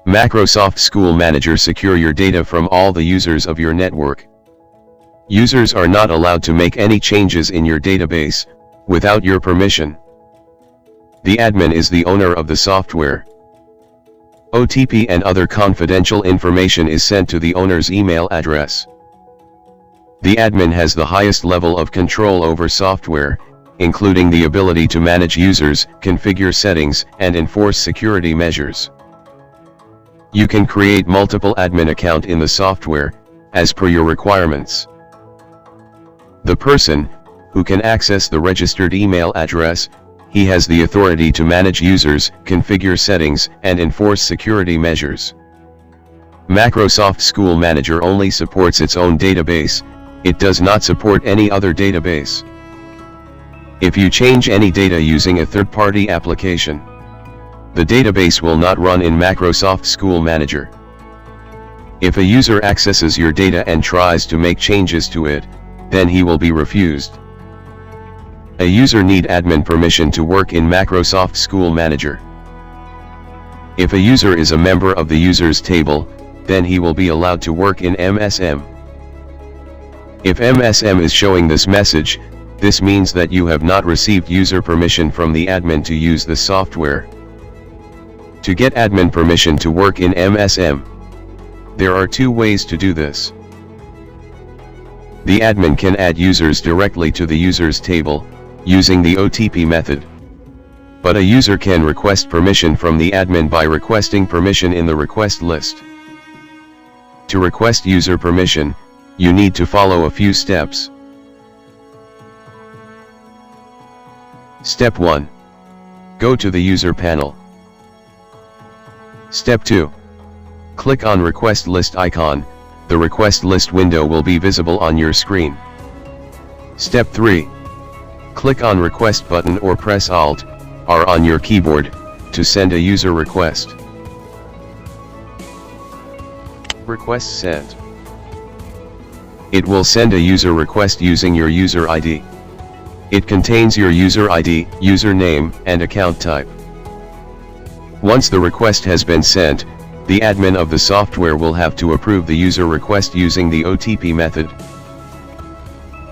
MacroSoft School Manager secure your data from all the users of your network. Users are not allowed to make any changes in your database without your permission. The admin is the owner of the software. OTP and other confidential information is sent to the owner's email address. The admin has the highest level of control over software, including the ability to manage users, configure settings, and enforce security measures. You can create multiple admin accounts in the software, as per your requirements. The person, who can access the registered email address, he has the authority to manage users, configure settings, and enforce security measures. MacroSoft School Manager only supports its own database, it does not support any other database. If you change any data using a third-party application, the database will not run in MacroSoft School Manager. If a user accesses your data and tries to make changes to it, then he will be refused. A user need admin permission to work in MacroSoft School Manager. If a user is a member of the users table, then he will be allowed to work in MSM. If MSM is showing this message, this means that you have not received user permission from the admin to use the software. To get admin permission to work in MSM, there are two ways to do this. The admin can add users directly to the users table, using the OTP method. But a user can request permission from the admin by requesting permission in the request list. To request user permission, you need to follow a few steps. Step 1. Go to the user panel. Step 2. Click on Request List icon, the request list window will be visible on your screen. Step 3. Click on Request button or press Alt-R on your keyboard, to send a user request. Request sent. It will send a user request using your user ID. It contains your user ID, username, and account type. Once the request has been sent, the admin of the software will have to approve the user request using the OTP method.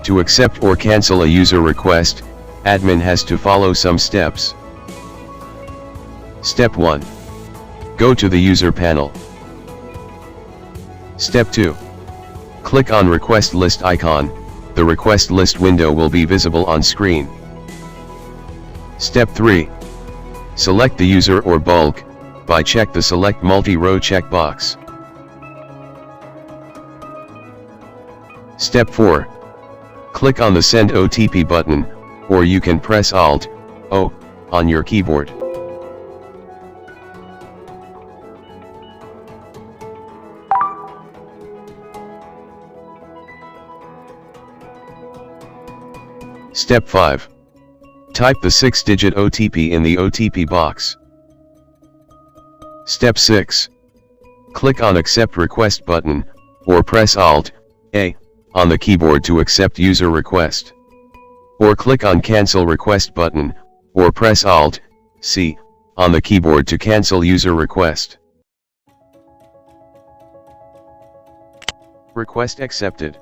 To accept or cancel a user request, admin has to follow some steps. Step 1. Go to the user panel. Step 2. Click on Request List icon, the request list window will be visible on screen. Step 3. Select the user or bulk, by check the Select Multi-Row checkbox. Step 4. Click on the Send OTP button, or you can press Alt-O on your keyboard. Step 5. Type the 6-digit OTP in the OTP box. Step 6. Click on Accept Request button, or press Alt-A on the keyboard to accept user request. Or click on Cancel Request button, or press Alt-C on the keyboard to cancel user request. Request accepted.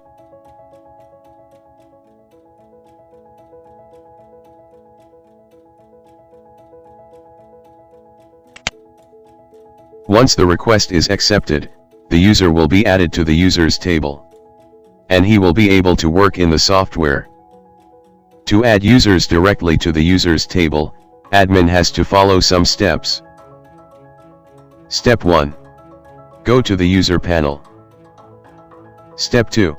Once the request is accepted, the user will be added to the users table, and he will be able to work in the software. To add users directly to the users table, admin has to follow some steps. Step 1. Go to the user panel. Step 2.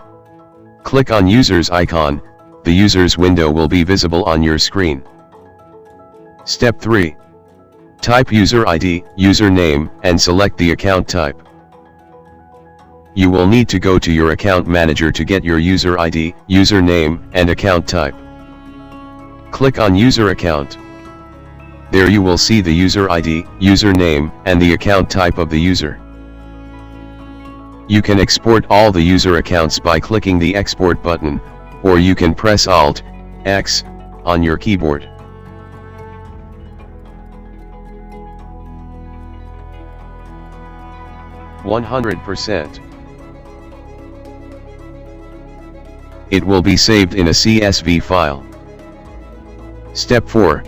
Click on users icon, the users window will be visible on your screen. Step 3. Type user ID, username, and select the account type. You will need to go to your account manager to get your user ID, username, and account type. Click on user account. There you will see the user ID, username, and the account type of the user. You can export all the user accounts by clicking the export button, or you can press Alt+X on your keyboard. %. It will be saved in a CSV file. Step 4.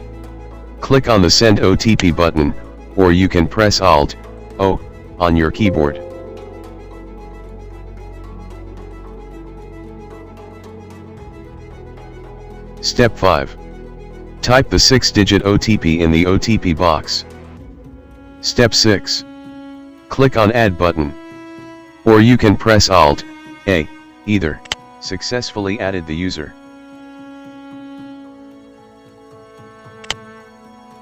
Click on the Send OTP button, or you can press Alt+O on your keyboard. Step 5. Type the 6-digit OTP in the OTP box. Step 6. Click on Add button. Or you can press Alt+A, either. Successfully added the user.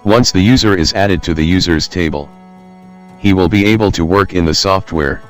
Once the user is added to the users table, he will be able to work in the software.